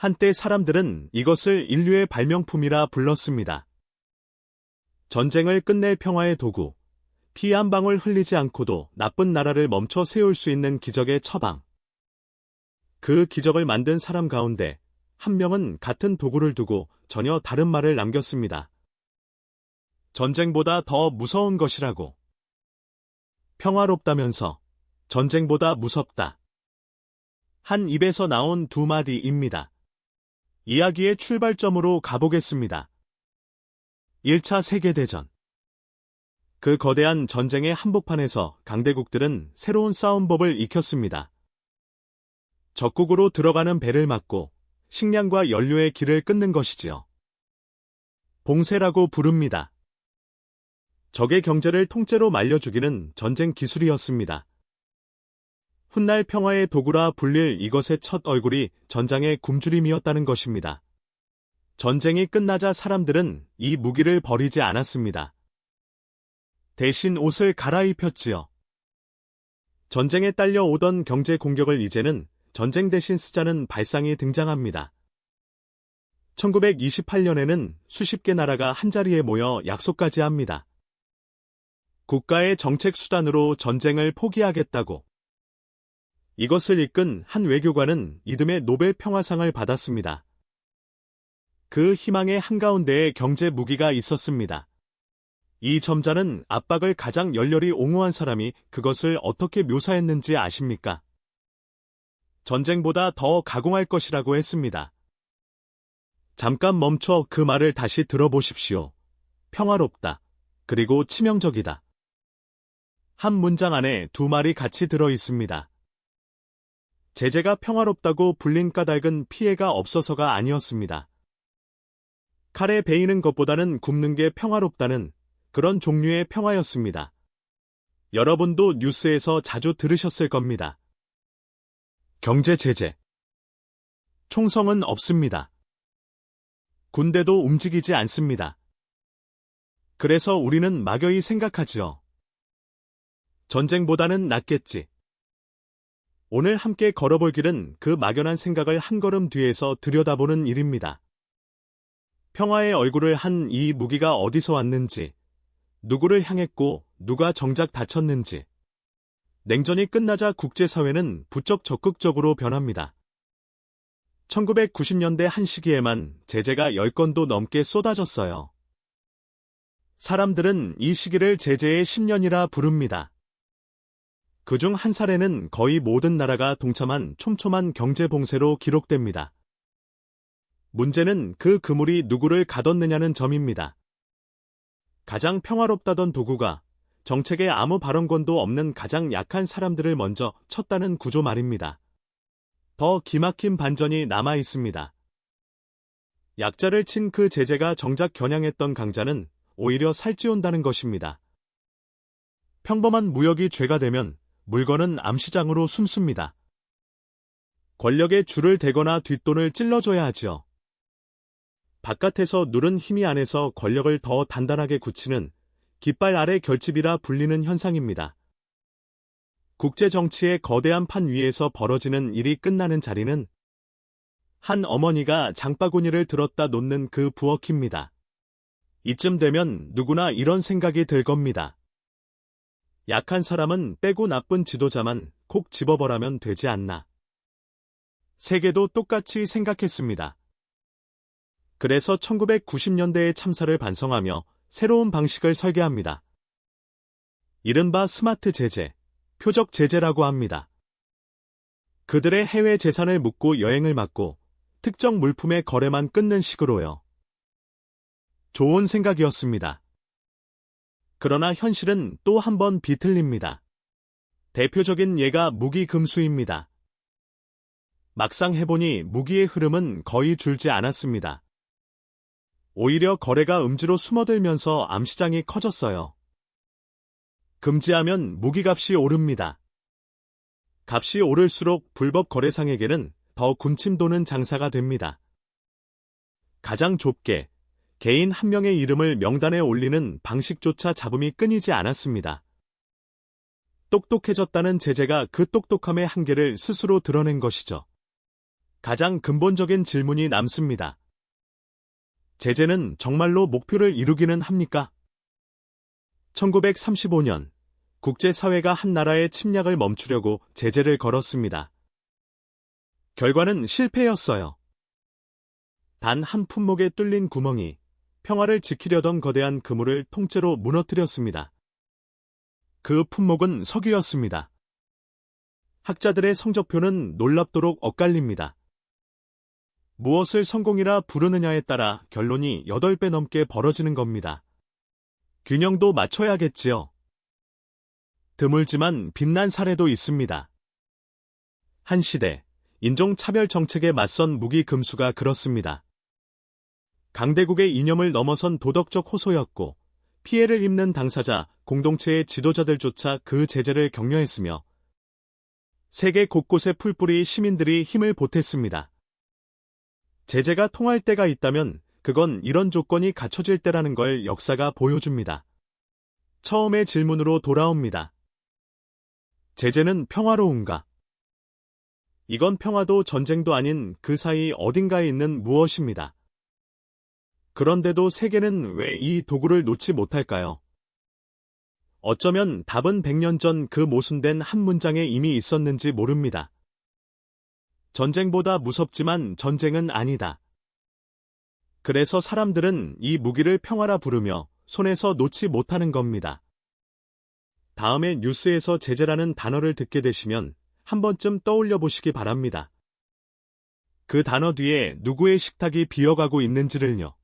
한때 사람들은 이것을 인류의 발명품이라 불렀습니다. 전쟁을 끝낼 평화의 도구, 피 한 방울 흘리지 않고도 나쁜 나라를 멈춰 세울 수 있는 기적의 처방. 그 기적을 만든 사람 가운데 한 명은 같은 도구를 두고 전혀 다른 말을 남겼습니다. 전쟁보다 더 무서운 것이라고. 평화롭다면서 전쟁보다 무섭다. 한 입에서 나온 두 마디입니다. 이야기의 출발점으로 가보겠습니다. 1차 세계대전. 그 거대한 전쟁의 한복판에서 강대국들은 새로운 싸움법을 익혔습니다. 적국으로 들어가는 배를 막고 식량과 연료의 길을 끊는 것이지요. 봉쇄라고 부릅니다. 적의 경제를 통째로 말려주기는 전쟁 기술이었습니다. 훗날 평화의 도구라 불릴 이것의 첫 얼굴이 전장의 굶주림이었다는 것입니다. 전쟁이 끝나자 사람들은 이 무기를 버리지 않았습니다. 대신 옷을 갈아입혔지요. 전쟁에 딸려오던 경제 공격을 이제는 전쟁 대신 쓰자는 발상이 등장합니다. 1928년에는 수십 개 나라가 한자리에 모여 약속까지 합니다. 국가의 정책 수단으로 전쟁을 포기하겠다고. 이것을 이끈 한 외교관은 이듬해 노벨 평화상을 받았습니다. 그 희망의 한가운데에 경제 무기가 있었습니다. 이 점자는 압박을 가장 열렬히 옹호한 사람이 그것을 어떻게 묘사했는지 아십니까? 전쟁보다 더 가공할 것이라고 했습니다. 잠깐 멈춰 그 말을 다시 들어보십시오. 평화롭다. 그리고 치명적이다. 한 문장 안에 두 말이 같이 들어 있습니다. 제재가 평화롭다고 불린 까닭은 피해가 없어서가 아니었습니다. 칼에 베이는 것보다는 굽는 게 평화롭다는 그런 종류의 평화였습니다. 여러분도 뉴스에서 자주 들으셨을 겁니다. 경제 제재. 총성은 없습니다. 군대도 움직이지 않습니다. 그래서 우리는 막연히 생각하지요. 전쟁보다는 낫겠지. 오늘 함께 걸어볼 길은 그 막연한 생각을 한 걸음 뒤에서 들여다보는 일입니다. 평화의 얼굴을 한 이 무기가 어디서 왔는지, 누구를 향했고 누가 정작 다쳤는지. 냉전이 끝나자 국제사회는 부쩍 적극적으로 변합니다. 1990년대 한 시기에만 제재가 10건도 넘게 쏟아졌어요. 사람들은 이 시기를 제재의 10년이라 부릅니다. 그중 한 사례는 거의 모든 나라가 동참한 촘촘한 경제 봉쇄로 기록됩니다. 문제는 그 그물이 누구를 가뒀느냐는 점입니다. 가장 평화롭다던 도구가 정책에 아무 발언권도 없는 가장 약한 사람들을 먼저 쳤다는 구조 말입니다. 더 기막힌 반전이 남아 있습니다. 약자를 친 그 제재가 정작 겨냥했던 강자는 오히려 살찌운다는 것입니다. 평범한 무역이 죄가 되면 물건은 암시장으로 숨습니다. 권력에 줄을 대거나 뒷돈을 찔러줘야 하지요. 바깥에서 누른 힘이 안에서 권력을 더 단단하게 굳히는 깃발 아래 결집이라 불리는 현상입니다. 국제정치의 거대한 판 위에서 벌어지는 일이 끝나는 자리는 한 어머니가 장바구니를 들었다 놓는 그 부엌입니다. 이쯤 되면 누구나 이런 생각이 들 겁니다. 약한 사람은 빼고 나쁜 지도자만 콕 집어버라면 되지 않나. 세계도 똑같이 생각했습니다. 그래서 1990년대의 참사를 반성하며 새로운 방식을 설계합니다. 이른바 스마트 제재, 표적 제재라고 합니다. 그들의 해외 재산을 묻고 여행을 막고 특정 물품의 거래만 끊는 식으로요. 좋은 생각이었습니다. 그러나 현실은 또 한 번 비틀립니다. 대표적인 예가 무기 금수입니다. 막상 해보니 무기의 흐름은 거의 줄지 않았습니다. 오히려 거래가 음지로 숨어들면서 암시장이 커졌어요. 금지하면 무기값이 오릅니다. 값이 오를수록 불법 거래상에게는 더 군침 도는 장사가 됩니다. 가장 좁게 개인 한 명의 이름을 명단에 올리는 방식조차 잡음이 끊이지 않았습니다. 똑똑해졌다는 제재가 그 똑똑함의 한계를 스스로 드러낸 것이죠. 가장 근본적인 질문이 남습니다. 제재는 정말로 목표를 이루기는 합니까? 1935년, 국제사회가 한 나라의 침략을 멈추려고 제재를 걸었습니다. 결과는 실패였어요. 단 한 품목에 뚫린 구멍이 평화를 지키려던 거대한 그물을 통째로 무너뜨렸습니다. 그 품목은 석유였습니다. 학자들의 성적표는 놀랍도록 엇갈립니다. 무엇을 성공이라 부르느냐에 따라 결론이 8배 넘게 벌어지는 겁니다. 균형도 맞춰야겠지요. 드물지만 빛난 사례도 있습니다. 한 시대, 인종차별 정책에 맞선 무기 금수가 그렇습니다. 강대국의 이념을 넘어선 도덕적 호소였고, 피해를 입는 당사자, 공동체의 지도자들조차 그 제재를 격려했으며, 세계 곳곳의 풀뿌리 시민들이 힘을 보탰습니다. 제재가 통할 때가 있다면 그건 이런 조건이 갖춰질 때라는 걸 역사가 보여줍니다. 처음의 질문으로 돌아옵니다. 제재는 평화로운가? 이건 평화도 전쟁도 아닌 그 사이 어딘가에 있는 무엇입니다. 그런데도 세계는 왜 이 도구를 놓지 못할까요? 어쩌면 답은 100년 전 그 모순된 한 문장에 이미 있었는지 모릅니다. 전쟁보다 무섭지만 전쟁은 아니다. 그래서 사람들은 이 무기를 평화라 부르며 손에서 놓지 못하는 겁니다. 다음에 뉴스에서 제재라는 단어를 듣게 되시면 한 번쯤 떠올려 보시기 바랍니다. 그 단어 뒤에 누구의 식탁이 비어가고 있는지를요.